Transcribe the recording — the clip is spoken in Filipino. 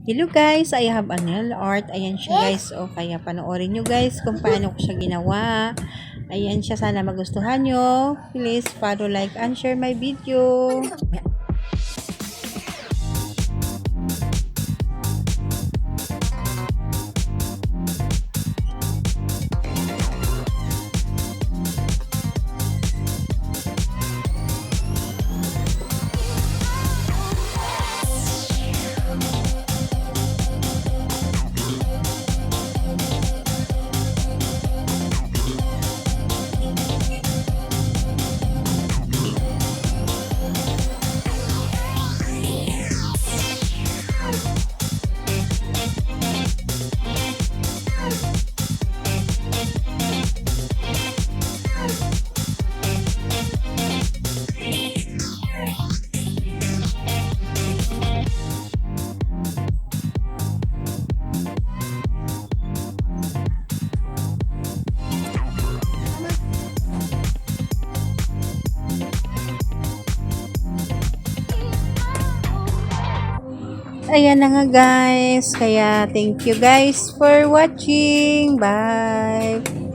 Hello guys, I have a nail art. Ayan siya guys. O kaya panoorin nyo guys kung paano ko siya ginawa. Ayan siya. Sana magustuhan nyo. Please follow, like, and share my video. Ayan na nga guys. Kaya thank you guys for watching. Bye!